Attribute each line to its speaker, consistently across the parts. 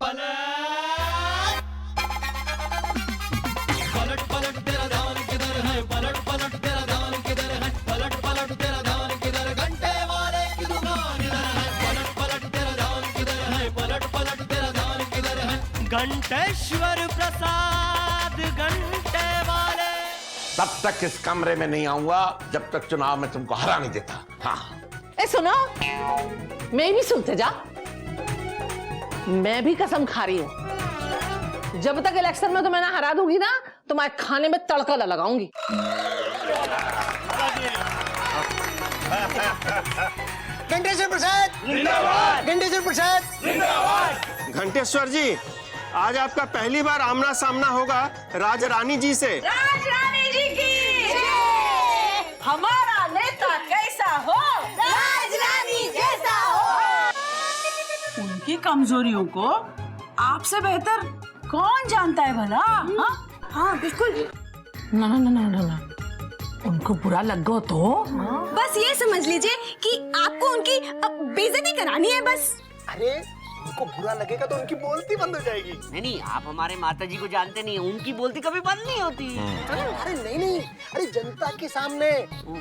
Speaker 1: पलट पलट तेरा ध्यान किधर है, पलट पलट तेरा ध्यान किधर है, पलट पलट तेरा ध्यान किधर, घंटे वाले की दुकान इधर है, पलट पलट तेरा ध्यान किधर है, पलट पलट तेरा ध्यान किधर है। घंटेश्वर प्रसाद घंटे वाले।
Speaker 2: तब तक इस कमरे में नहीं आऊंगा जब तक चुनाव में तुमको हरा नहीं देता। हाँ
Speaker 3: ए सुनो, मैं भी सुनते जा। मैं भी कसम खा रही हूँ, जब तक इलेक्शन में तुम्हें ना हरा दूंगी ना, तुम्हारे खाने में तड़का न लगाऊंगी।
Speaker 4: घंटेश्वर प्रसाद जिंदाबाद, घंटेश्वर प्रसाद जिंदाबाद।
Speaker 5: घंटेश्वर जी, आज आपका पहली बार आमना सामना होगा राज रानी जी से।
Speaker 6: राज रानी जी की हमारा नेता कैसा हो, राज रानी जैसा हो। उनकी कमजोरियों को आपसे बेहतर कौन जानता है भला? हाँ बिल्कुल।
Speaker 3: ना ना ना ना ना, उनको बुरा लग गो तो
Speaker 6: बस ये समझ लीजिए कि आपको उनकी बेइज्जती करानी है बस।
Speaker 4: अरे उनको बुरा लगेगा तो उनकी बोलती बंद हो जाएगी।
Speaker 7: नहीं, आप हमारे माता जी को जानते नहीं, उनकी बोलती कभी बंद नहीं होती।
Speaker 4: अरे नहीं, अरे जनता के सामने,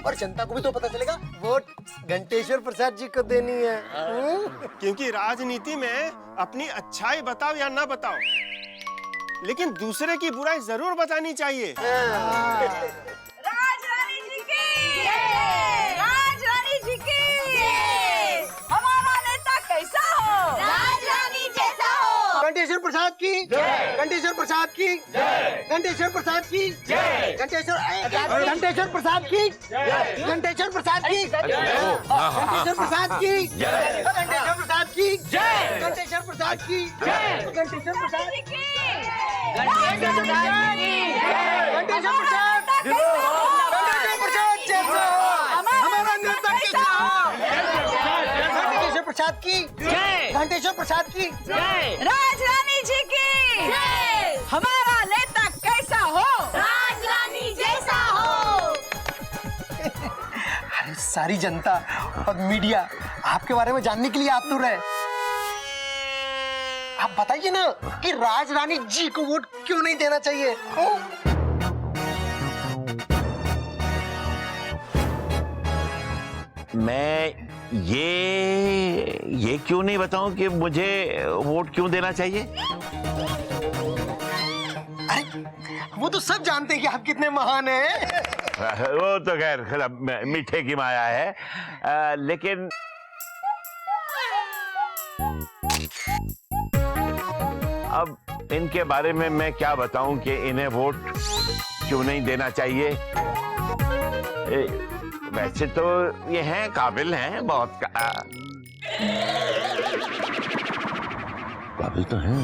Speaker 4: और जनता को भी तो पता चलेगा वोट घंटेश्वर प्रसाद जी को देनी है।
Speaker 5: क्योंकि राजनीति में अपनी अच्छाई बताओ या ना बताओ, लेकिन दूसरे की बुराई जरूर बतानी चाहिए।
Speaker 6: राज रानी जी की, राज रानी जी की। हमारा नेता कैसा हो, राज रानी जैसा हो।
Speaker 4: घंटेश्वर प्रसाद की जय, घंटेश्वर प्रसाद की जय, घंटेश्वर प्रसाद की जय, घंटेश्वर प्रसाद की जय, घंटेश्वर प्रसाद की घंटेश्वर प्रसाद की जय, घंटेश्वर प्रसाद की जय, घंटेश्वर प्रसाद की जय, घंटेश्वर प्रसाद की घंटेश्वर प्रसाद, घंटेश्वर प्रसाद जैसा हमारा नेता कैसा हो। घंटेश्वर प्रसाद की जय, घंटेश्वर प्रसाद की जय,
Speaker 6: राज रानी जी की हमारा नेता कैसा हो, राज रानी जैसा हो।
Speaker 4: अरे सारी जनता और मीडिया आपके बारे में जानने के लिए आतुर है। आप बताइए ना कि राज रानी जी को वोट क्यों नहीं देना चाहिए?
Speaker 2: मैं ये क्यों नहीं बताऊं कि मुझे वोट क्यों देना चाहिए?
Speaker 4: अरे वो तो सब जानते हैं कि आप कितने महान हैं।
Speaker 2: वो तो खैर मीठे की माया है, लेकिन अब इनके बारे में मैं क्या बताऊं कि इन्हें वोट क्यों नहीं देना चाहिए। वैसे तो ये हैं, काबिल हैं, बहुत काबिल तो हैं।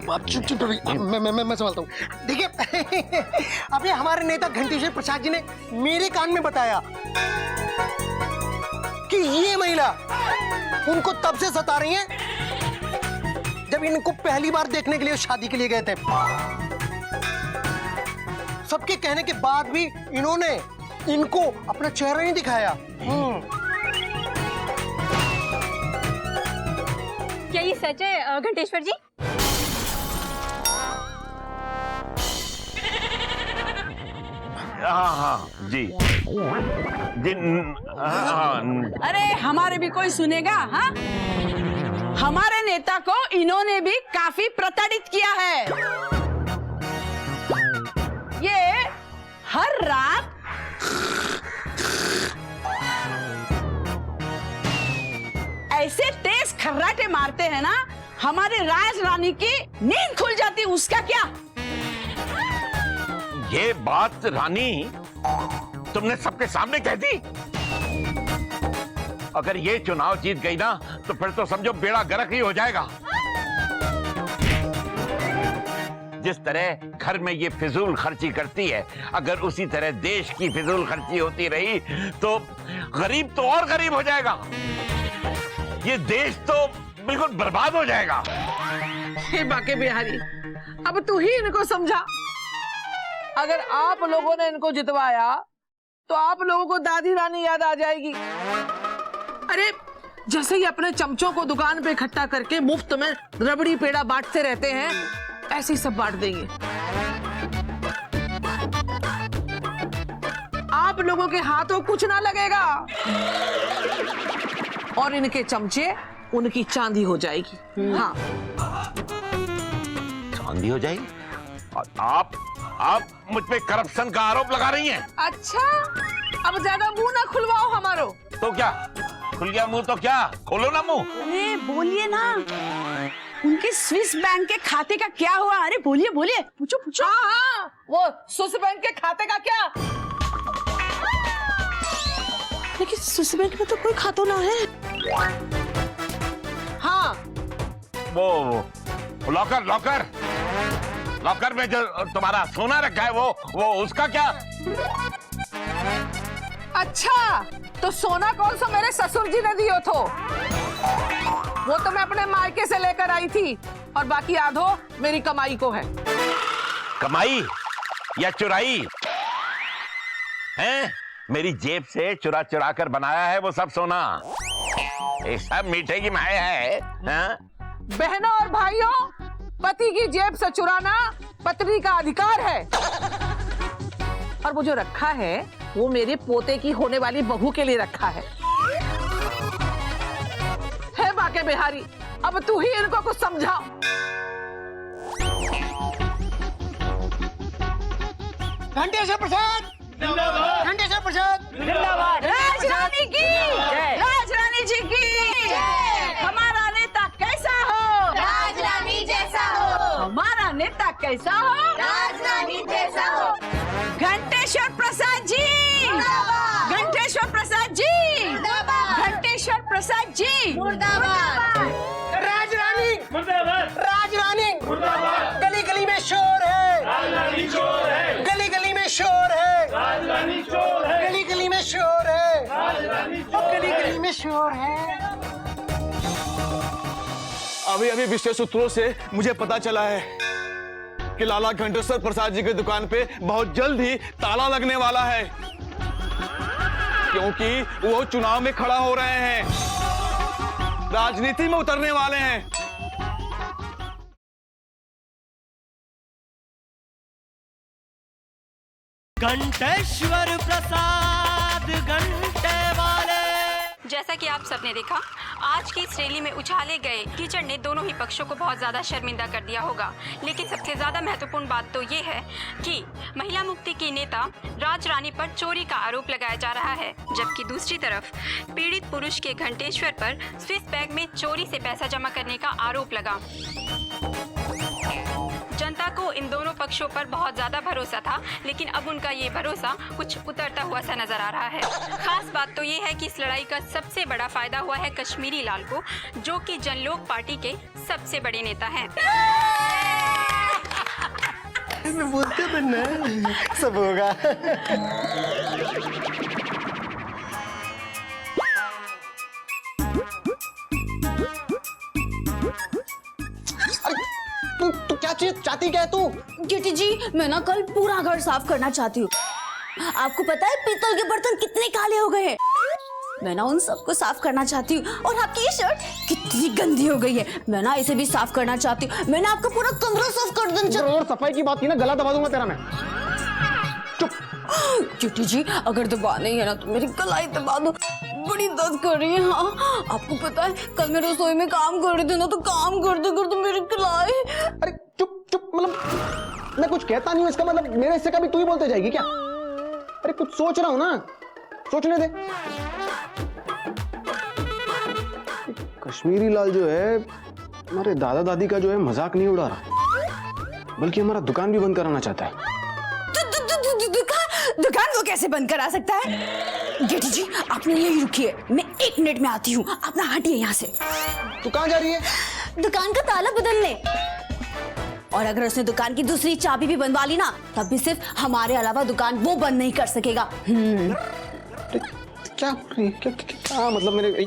Speaker 4: आप चुप मैं संभालता हूँ। देखिए अभी हमारे नेता घंटेश्वर प्रसाद जी ने मेरे कान में बताया कि ये महिला उनको तब से सता रही है जब इनको पहली बार देखने के लिए शादी के लिए गए थे। सबके कहने के बाद भी इन्होंने इनको अपना चेहरा नहीं दिखाया।
Speaker 6: क्या ये सच है घंटेश्वर जी?
Speaker 2: हाँ जी जी हाँ।
Speaker 6: अरे हमारे भी कोई सुनेगा? हाँ, हमारे नेता को इन्होंने भी काफी प्रताड़ित किया है। ये हर रात ऐसे तेज खर्राटे मारते हैं ना, हमारे राज रानी की नींद खुल जाती। उसका क्या?
Speaker 2: ये बात रानी तुमने सबके सामने कह दी। अगर ये चुनाव जीत गई ना तो फिर तो समझो बेड़ा गर्क ही हो जाएगा। जिस तरह घर में ये फिजूल खर्ची करती है, अगर उसी तरह देश की फिजूल खर्ची होती रही तो गरीब तो और गरीब हो जाएगा। ये देश तो बिल्कुल बर्बाद हो जाएगा।
Speaker 3: हे बाके बिहारी, अब तू ही इनको समझा। अगर आप लोगों ने इनको जितवाया तो आप लोगों को दादी रानी याद आ जाएगी। अरे जैसे ही अपने चमचों को दुकान पे इकट्ठा करके मुफ्त में रबड़ी पेड़ा बांटते रहते हैं, ऐसे ही सब बांट देंगे। आप लोगों के हाथों कुछ ना लगेगा और इनके चमचे उनकी चांदी हो जाएगी। हाँ,
Speaker 2: चांदी हो जाएगी। और आप मुझ पे करप्शन का आरोप लगा रही हैं।
Speaker 3: अच्छा, अब ज्यादा मुंह ना खुलवाओ हमारो।
Speaker 2: तो क्या खुल गया मुंह, तो क्या खोलो ना मुंह।
Speaker 6: अरे बोलिए ना, उनके स्विस बैंक के खाते का क्या हुआ? अरे बोलिए बोलिए, पूछो पूछो।
Speaker 3: हाँ हाँ, वो स्विस बैंक के खाते का क्या?
Speaker 6: लेकिन स्विस बैंक में तो कोई खाता ना है।
Speaker 3: हाँ,
Speaker 2: वो लॉकर में जो तुम्हारा सोना रखा है वो उसका क्या?
Speaker 3: अच्छा, तो सोना कौन सा मेरे ससुर जी ने दियो थो? वो तो मैं अपने मायके से लेकर आई थी और बाकी आधो मेरी कमाई को है।
Speaker 2: कमाई या चुराई हैं? मेरी जेब से चुरा चुरा कर बनाया है वो सब सोना। ये सब मीठे की माय है। हाँ?
Speaker 3: बहनों और भाइयों, पति की जेब से चुराना पत्नी का अधिकार है। और वो जो रखा है वो मेरे पोते की होने वाली बहू के लिए रखा है। बाके बिहारी, अब तू ही इनको कुछ समझा।
Speaker 4: घंटेश्वर प्रसाद जिंदाबाद, घंटेश्वर प्रसाद जिंदाबाद,
Speaker 6: राजरानी की, राजरानी जी की। हमारा नेता कैसा हो?
Speaker 8: राजरानी जैसा हो।
Speaker 6: हमारा नेता कैसा हो?
Speaker 8: राजरानी जैसा हो।
Speaker 6: घंटेश्वर प्रसाद जी, घंटेश्वर प्रसाद जी, घंटेश्वर प्रसाद जी,
Speaker 4: राजरानी राजरानी गली गली में शोर है, राजरानी चोर है। गली गली में शोर है, राजरानी चोर है। गली गली में शोर है, राजरानी चोर है। गली गली में शोर है।
Speaker 9: अभी विशेष सूत्रों से मुझे पता चला है कि लाला घंटेश्वर प्रसाद जी की दुकान पे बहुत जल्द ही ताला लगने वाला है, क्योंकि वो चुनाव में खड़ा हो रहे हैं, राजनीति में उतरने वाले हैं।
Speaker 1: घंटेश्वर प्रसाद घंटे वाले।
Speaker 10: जैसा कि आप सबने देखा, आज की इस रैली में उछाले गए कीचड़ ने दोनों ही पक्षों को बहुत ज़्यादा शर्मिंदा कर दिया होगा। लेकिन सबसे ज़्यादा महत्वपूर्ण बात तो ये है कि महिला मुक्ति की नेता राजरानी पर चोरी का आरोप लगाया जा रहा है, जबकि दूसरी तरफ पीड़ित पुरुष के घंटेश्वर पर स्विस बैंक में चोरी से पैसा जमा करने का आरोप लगा। जनता को इन दोनों पक्षों पर बहुत ज्यादा भरोसा था, लेकिन अब उनका ये भरोसा कुछ उतरता हुआ सा नजर आ रहा है। खास बात तो ये है कि इस लड़ाई का सबसे बड़ा फायदा हुआ है कश्मीरी लाल को, जो कि जनलोक पार्टी के सबसे बड़े नेता हैं।
Speaker 4: बोलते बनना सब होगा। तू क्या चीज चाहती क्या है तू?
Speaker 8: गिटी जी, मैं ना कल पूरा घर साफ करना चाहती हूँ। आपको पता है पीतल के बर्तन कितने काले हो गए हैं? मैं ना उन सबको साफ करना चाहती हूँ। और आपकी ये शर्ट कितनी गंदी हो गई है, मैं ना इसे भी साफ करना चाहती हूँ। मैं ना आपका पूरा कमरा साफ कर दूँ।
Speaker 4: और सफाई की बात की ना, गला दबा दूंगा तेरा मैं। चुप।
Speaker 8: गिटी जी, अगर दबा नहीं है ना तो मेरी कलाई दबा दो, बड़ी दर्द कर रही है। हाँ, आपको पता है कल मैं रसोई में काम कर रही थी ना, तो काम करते मेरी कलाई।
Speaker 4: अरे चुप चुप, मतलब मैं कुछ कहता नहीं हूँ, इसका मतलब मेरे हिस्से का भी तू ही बोलते जाएगी क्या? अरे कुछ सोच रहा हूँ ना, सोचने दे। कश्मीरी लाल जो है हमारे दादा दादी का जो है मजाक नहीं उड़ा रहा, बल्कि हमारा दुकान भी बंद कराना चाहता है।
Speaker 8: दुकान वो कैसे बंद करा सकता है? गेटी जी, आपने यही रुकिए, मैं 1 मिनट में आती हूँ। आप ना हटिए यहाँ से।
Speaker 4: तू कहाँ जा रही है?
Speaker 8: दुकान का ताला बदलने। और अगर उसने दुकान की दूसरी चाबी भी बनवा ली ना, तब भी सिर्फ हमारे अलावा दुकान वो बंद नहीं कर सकेगा।
Speaker 4: क्या क्या मतलब मेरे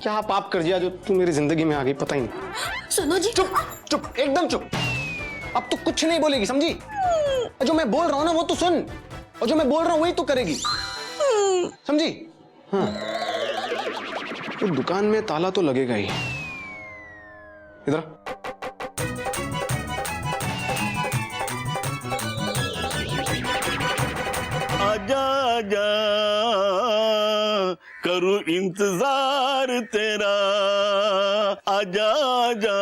Speaker 4: क्या पाप कर दिया जो तू मेरी जिंदगी में आ गई, पता ही नहीं।
Speaker 8: सुनो जी,
Speaker 4: चुप चुप, एकदम चुप। अब तू कुछ नहीं बोलेगी, समझी? जो मैं बोल रहा हूँ ना वो तू सुन, और जो मैं बोल रहा हूँ वही तू करेगी, समझी? हाँ।
Speaker 9: तो दुकान में ताला तो लगेगा ही। इधर
Speaker 11: आजा आजा करूं इंतजार तेरा, आजा आजा।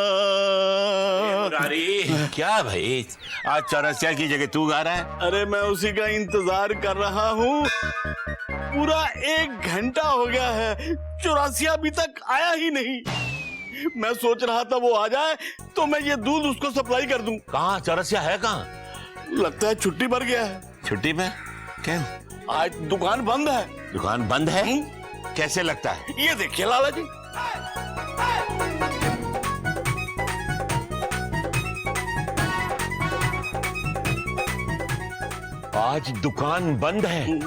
Speaker 2: मुरारी, क्या भाई आज चौरसिया की जगह तू गा रहा है?
Speaker 11: अरे मैं उसी का इंतजार कर रहा हूँ, पूरा 1 घंटा हो गया है, चौरसिया अभी तक आया ही नहीं। मैं सोच रहा था वो आ जाए तो मैं ये दूध उसको सप्लाई कर दूं।
Speaker 2: कहाँ चौरसिया है? कहाँ?
Speaker 11: लगता है छुट्टी पर गया है।
Speaker 2: छुट्टी पे? क्यों?
Speaker 11: आज दुकान बंद है।
Speaker 2: दुकान बंद है? कैसे लगता है?
Speaker 11: ये देखिए लाला जी।
Speaker 2: आज दुकान बंद है,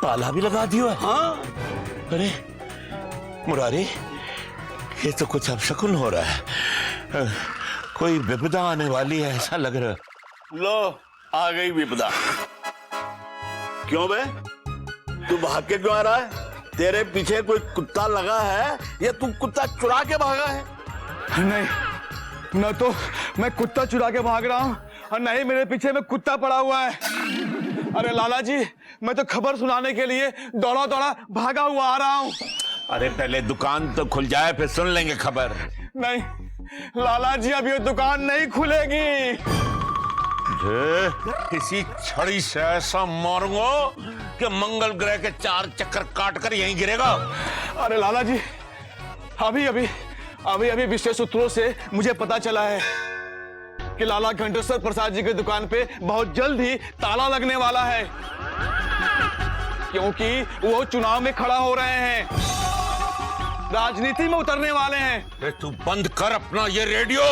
Speaker 2: ताला भी लगा दिया है।
Speaker 11: हाँ।
Speaker 2: अरे मुरारी, ये तो कुछ अपशकुन हो रहा है, कोई विपदा आने वाली है ऐसा लग रहा है।
Speaker 11: लो आ गई विपदा। क्यों बे, तू भाग के क्यों आ रहा है? तेरे पीछे कोई कुत्ता लगा है या तू कुत्ता चुरा के भागा है?
Speaker 9: नहीं, न तो मैं कुत्ता चुरा के भाग रहा हूँ और नहीं मेरे पीछे में कुत्ता पड़ा हुआ है। अरे लाला जी, मैं तो खबर सुनाने के लिए दौड़ा दौड़ा भागा हुआ आ रहा हूँ।
Speaker 2: अरे पहले दुकान तो खुल जाए फिर सुन लेंगे खबर।
Speaker 9: नहीं लाला जी, अब ये दुकान नहीं खुलेगी।
Speaker 2: किसी छड़ी से ऐसा मारूंगा कि मंगल ग्रह के 4 चक्कर काट कर यहीं गिरेगा।
Speaker 9: अरे लाला जी, अभी विशेष सूत्रों से मुझे पता चला है कि लाला घंटेश्वर प्रसाद जी की दुकान पे बहुत जल्द ही ताला लगने वाला है, क्योंकि वो चुनाव में खड़ा हो रहे हैं, राजनीति में उतरने वाले हैं।
Speaker 2: तू बंद कर अपना ये रेडियो,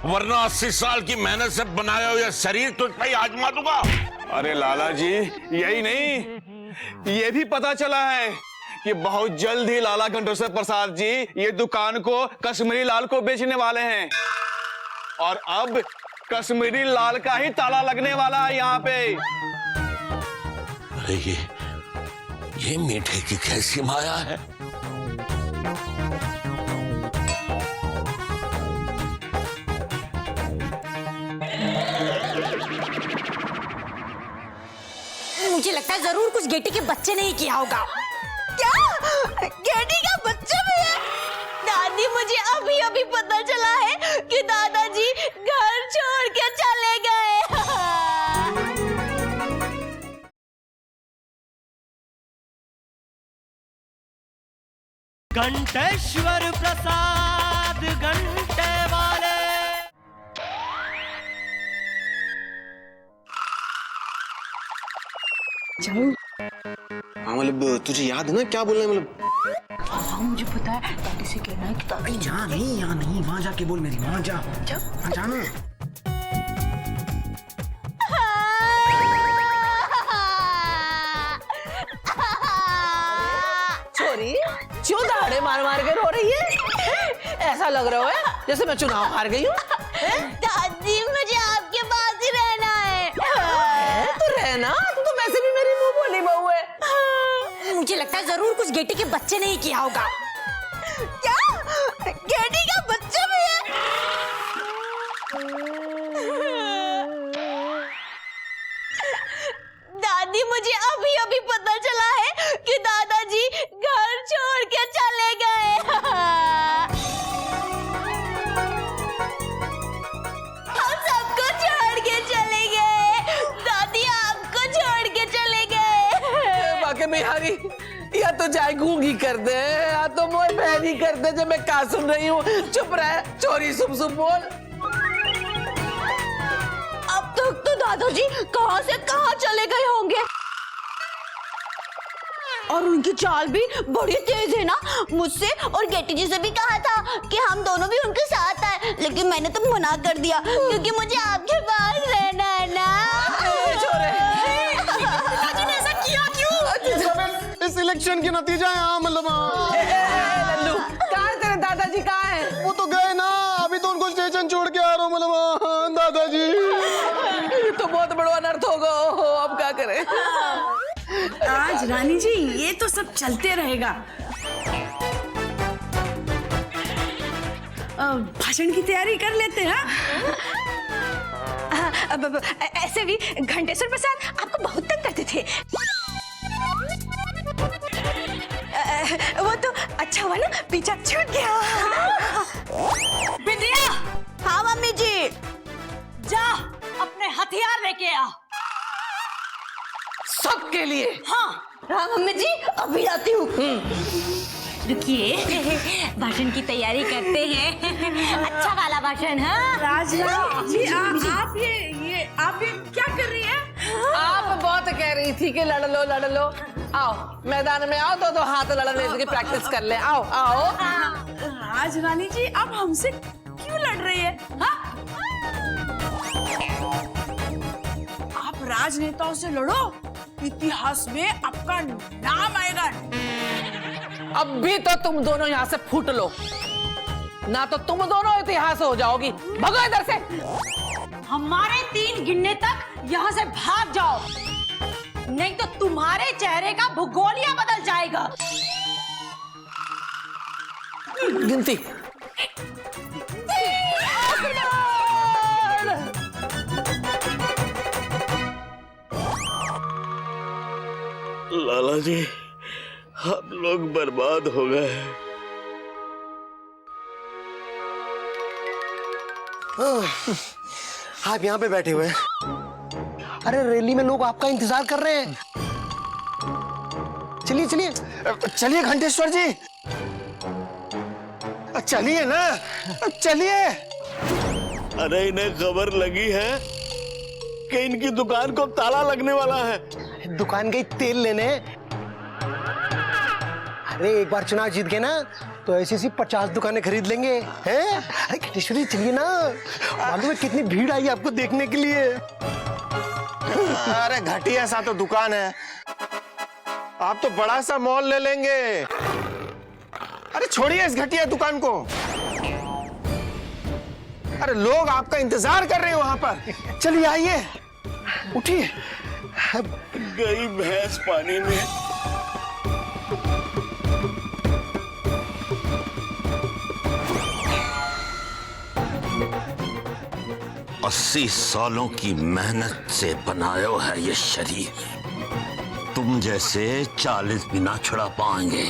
Speaker 2: वरना 80 साल की मेहनत से बनाया हुआ शरीर तुझ पे ही आजमा दूंगा।
Speaker 9: अरे लाला जी, यही नहीं, ये भी पता चला है कि बहुत जल्द ही लाला घंटेश्वर प्रसाद जी ये दुकान को कश्मीरी लाल को बेचने वाले हैं, और अब कश्मीरी लाल का ही ताला लगने वाला है यहाँ पे।
Speaker 2: अरे ये मीठे की कैसी माया है।
Speaker 8: मुझे लगता है जरूर कुछ गेटी के बच्चे ने ही किया होगा। क्या गेटी का बच्चा भी है? दादी, मुझे अभी पता चला है कि दादाजी घर छोड़ के चले गए।
Speaker 1: घंटेश्वर प्रसाद घंटे वाले।
Speaker 9: हाँ मतलब तुझे याद है ना क्या बोलना है? मतलब
Speaker 6: हाँ मुझे पता है, दादी से कहना है कि दादी
Speaker 4: यहाँ नहीं, यहाँ नहीं, वहाँ जाके बोल मेरी, वहाँ जा, वहाँ जाना।
Speaker 3: छोरी क्यों दहाड़े मार मार के रो रही है? ऐसा लग रहा है जैसे मैं चुनाव हार गई हूँ।
Speaker 8: दादी, मुझे आपके पास ही रहना है।
Speaker 3: तो रहना, तू तो वैसे भी मेरी मुंह बोली बहू है।
Speaker 8: मुझे लगता है जरूर कुछ गेटी के बच्चे ने ही किया होगा। क्या गेटी का बच्चा भी है? दादी, मुझे अभी पता चला है कि दादाजी घर छोड़ के चले गए। हम सबको छोड़ के चले गए। दादी, आपको छोड़ के चले गए।
Speaker 3: बाकी बिहारी, या तो जाए गूंगी कर दे या तो मोए बहनी कर दे, जब मैं क्या सुन रही हूँ। चुप रह चोरी, सुप बोल।
Speaker 8: अब तक तो दादाजी कहाँ से कहाँ चले गए होंगे, और उनकी चाल भी बड़ी तेज है ना। मुझसे और गेटी जी से भी कहा था कि हम दोनों भी उनके साथ आए, लेकिन मैंने तो मना कर दिया क्योंकि मुझे आपके पास रहना है ना। दादाजी ने ऐसा किया क्यों?
Speaker 9: इस इलेक्शन की नतीजा है। हाँ मतलब
Speaker 3: लल्लू, कहाँ तेरे दादाजी कहाँ हैं?
Speaker 9: वो तो गए ना, अभी तो उनको स्टेशन छोड़ के आ रहा हूँ। मतलब दादाजी,
Speaker 3: ये तो बहुत बड़ा अनर्थ होगा। अब क्या करें?
Speaker 6: आज रानी जी ये तो सब चलते रहेगा। भाषण की तैयारी कर लेते हैं।
Speaker 8: ऐसे भी घंटेश्वर प्रसाद आपको बहुत तंग करते थे। वो तो अच्छा हुआ ना, पीछा छूट गया।
Speaker 6: बिंदिया,
Speaker 8: हाँ मम्मी जी।
Speaker 6: जा अपने हथियार लेके आ।
Speaker 3: सबके लिए।
Speaker 6: हाँ
Speaker 8: हाँ मम्मी जी, अभी आती हूँ। रुकिए, भाषण की तैयारी करते हैं। अच्छा वाला भाषण। हाँ
Speaker 6: राजरानी जी, आप ये क्या कर रही हैं?
Speaker 3: आप बहुत कह रही थी कि लड़ लो। आओ मैदान में आओ, दो हाथ लड़ने की प्रैक्टिस कर ले। आओ आओ।
Speaker 6: राजरानी जी, आप हमसे क्यों लड़ रही है? हाँ? आप राजनेताओं से लड़ो, इतिहास में आपका नाम आएगा।
Speaker 3: अब भी तो तुम दोनों यहाँ से फूट लो, ना तो तुम दोनों इतिहास हो जाओगी। भगो इधर से।
Speaker 6: हमारे 3 गिनने तक यहाँ से भाग जाओ, नहीं तो तुम्हारे चेहरे का भूगोलिया बदल जाएगा।
Speaker 3: गिनती।
Speaker 11: लाला जी, हम लोग बर्बाद हो गए।
Speaker 4: आप यहाँ पे बैठे हुए हैं। अरे रैली में लोग आपका इंतजार कर रहे हैं। चलिए चलिए चलिए घंटेश्वर जी,
Speaker 5: चलिए ना, चलिए।
Speaker 11: अरे इन्हें खबर लगी है कि इनकी दुकान को ताला लगने वाला है।
Speaker 4: दुकान गई तेल लेने। अरे एक बार चुनाव जीत गए ना तो ऐसी 50 दुकानें खरीद लेंगे हैं? अरे घंटेश्वरी चलिए ना, मालूम है कितनी भीड़ आई आपको देखने के लिए।
Speaker 5: अरे घटिया सा तो दुकान है, आप तो बड़ा सा मॉल ले लेंगे। अरे छोड़िए इस घटिया दुकान को। अरे लोग आपका इंतजार कर रहे हैं वहां पर। चलिए आइए, उठिए।
Speaker 11: गई भैंस पानी में।
Speaker 2: 80 सालों की मेहनत से बनाया है ये शरीर, तुम जैसे 40 भी ना छुड़ा पाएंगे।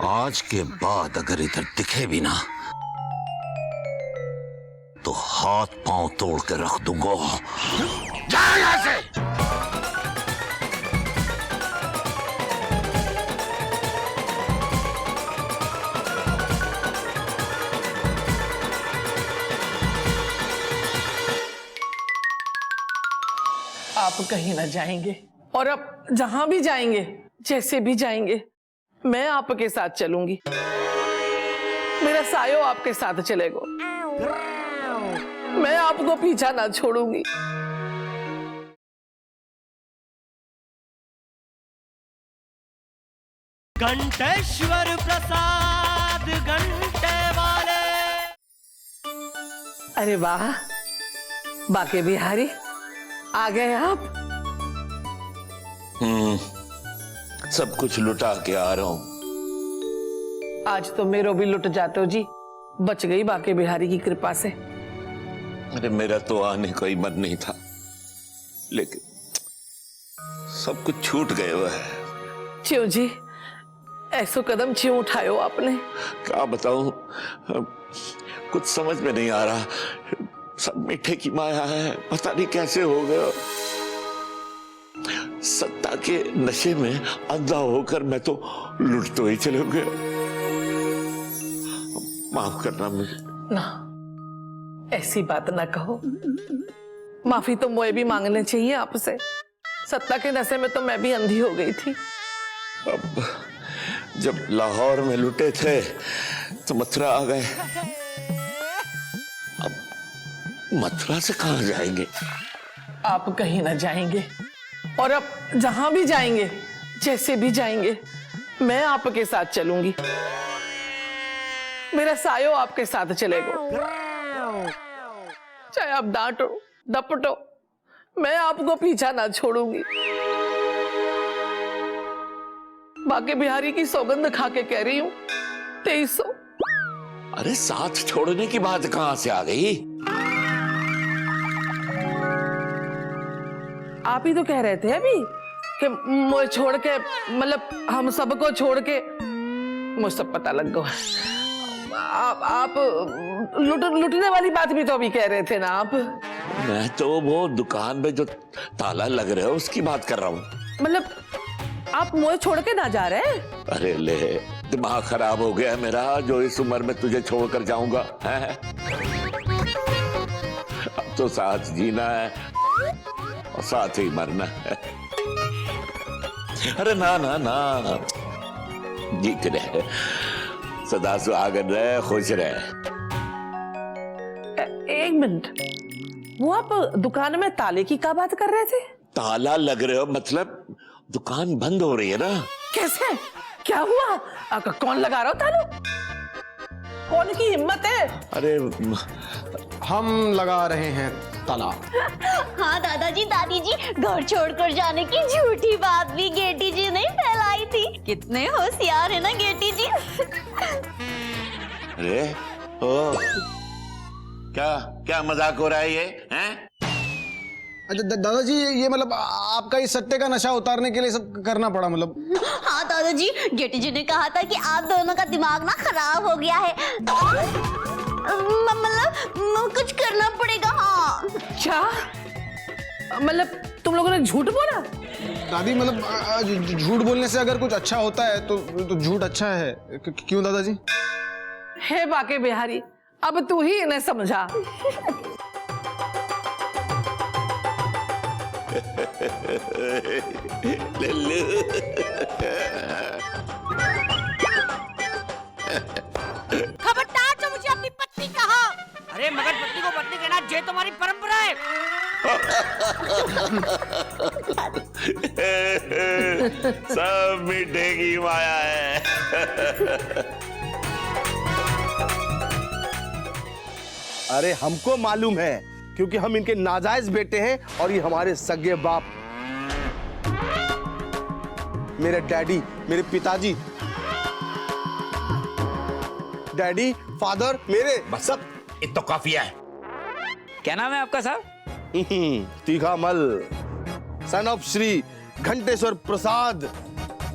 Speaker 2: आज के बाद अगर इधर दिखे भी ना तो हाथ पांव तोड़ के रख दूंगा। जा यहां से।
Speaker 3: आप कहीं ना जाएंगे, और अब जहां भी जाएंगे, जैसे भी जाएंगे, मैं आपके साथ चलूंगी। मेरा सायो आपके साथ चलेगा, मैं आपको पीछा ना छोड़ूंगी।
Speaker 1: घंटेश्वर प्रसाद घंटे वाले।
Speaker 3: अरे वाह, बाके बिहारी आ गए आप।
Speaker 2: सब कुछ लुटा के आ रहा हूं।
Speaker 3: आज तो मेरो भी लुट जाते हो जी, बच गई बाके बिहारी की कृपा से।
Speaker 2: अरे मेरा तो आने का ही मन नहीं था, लेकिन सब कुछ छूट गए हुआ है।
Speaker 3: क्यों जी, ऐसो कदम क्यों उठायो आपने?
Speaker 2: क्या बताऊं, कुछ समझ में नहीं आ रहा। सब मीठे की माया है, पता नहीं कैसे हो गया। सत्ता के नशे में अंधा होकर मैं तो लुट तो ही चले गए। माफ करना मुझे।
Speaker 3: ना, ऐसी बात ना कहो। माफी तो मुझे भी मांगने चाहिए आपसे। सत्ता के नशे में तो मैं भी अंधी हो गई थी।
Speaker 2: अब जब लाहौर में लुटे थे तो मथुरा आ गए। अब मथुरा से कहां जाएंगे?
Speaker 3: आप कहीं ना जाएंगे, और अब जहां भी जाएंगे, जैसे भी जाएंगे, मैं आपके साथ चलूंगी। मेरा सायो आपके साथ चलेगा। चाहे आप डांटो डपटो, मैं आपको पीछा ना छोड़ूंगी। बाके बिहारी की सौगंध खा के कह रही हूं, 2300
Speaker 2: अरे साथ छोड़ने की बात कहां से आ गई?
Speaker 3: आप ही तो कह रहे थे अभी कि मुझे छोड़ के, मतलब हम सबको छोड़ के, मुझे सब पता लग गया। आप लुटने वाली बात भी तो अभी कह रहे थे ना आप।
Speaker 2: मैं तो वो दुकान में जो ताला लग रहा है उसकी बात कर रहा हूँ। मतलब
Speaker 3: आप मुझे छोड़ के ना जा रहे?
Speaker 2: अरे ले, दिमाग खराब हो गया मेरा, जो इस उम्र में तुझे छोड़कर जाऊंगा है? अब तो साथ जीना है और साथ ही मरना है। अरे ना ना ना, जीत रहे, सदा सुहागन रहे, खुश रहे।
Speaker 3: एक मिनट, वो आप दुकान में ताले की क्या बात कर रहे थे?
Speaker 2: ताला लग रहे हो मतलब दुकान बंद हो रही है ना?
Speaker 3: कैसे? क्या हुआ? आपका कौन लगा रहा हो ताला? कौन की हिम्मत है?
Speaker 2: अरे
Speaker 4: हम लगा रहे हैं ताला।
Speaker 8: हाँ दादाजी दादी जी, घर छोड़कर जाने की झूठी बात भी गेटी जी ने फैलाई थी। कितने होशियार है ना गेटी जी।
Speaker 2: अरे ओ, क्या मजाक हो रहा है ये? हैं?
Speaker 4: दादाजी ये मतलब आपका इस सट्टे का नशा उतारने के लिए सब करना पड़ा मतलब।
Speaker 8: हाँ दादाजी, गेटी जी ने कहा था कि आप दोनों का दिमाग ना खराब हो गया है, मतलब कुछ करना पड़ेगा। हाँ
Speaker 3: क्या मतलब तुम लोगों ने झूठ बोला?
Speaker 4: दादी मतलब झूठ बोलने से अगर कुछ अच्छा होता है तो झूठ अच्छा है। क्यों दादाजी?
Speaker 3: हे बाके बिहारी, अब तू ही इन्हें समझा।
Speaker 7: खबरदार जो मुझे अपनी पत्नी कहा। अरे मगर पत्नी को पत्नी कहना ये तुम्हारी परंपरा है।
Speaker 2: सब मीठे की माया है।
Speaker 11: अरे हमको मालूम है, क्योंकि हम इनके नाजायज बेटे हैं और ये हमारे सगे बाप, मेरे डैडी, मेरे पिताजी, डैडी, फादर, मेरे सब।
Speaker 2: ये तो काफी है।
Speaker 7: क्या नाम है आपका साहब?
Speaker 11: तीखामल, सन ऑफ श्री घंटेश्वर प्रसाद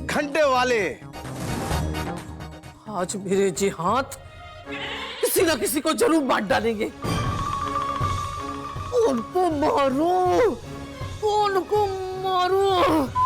Speaker 11: घंटे वाले।
Speaker 3: आज मेरे जी हाथ किसी ना किसी को जरूर बांट डालेंगे। उनको मारो, उनको मारो।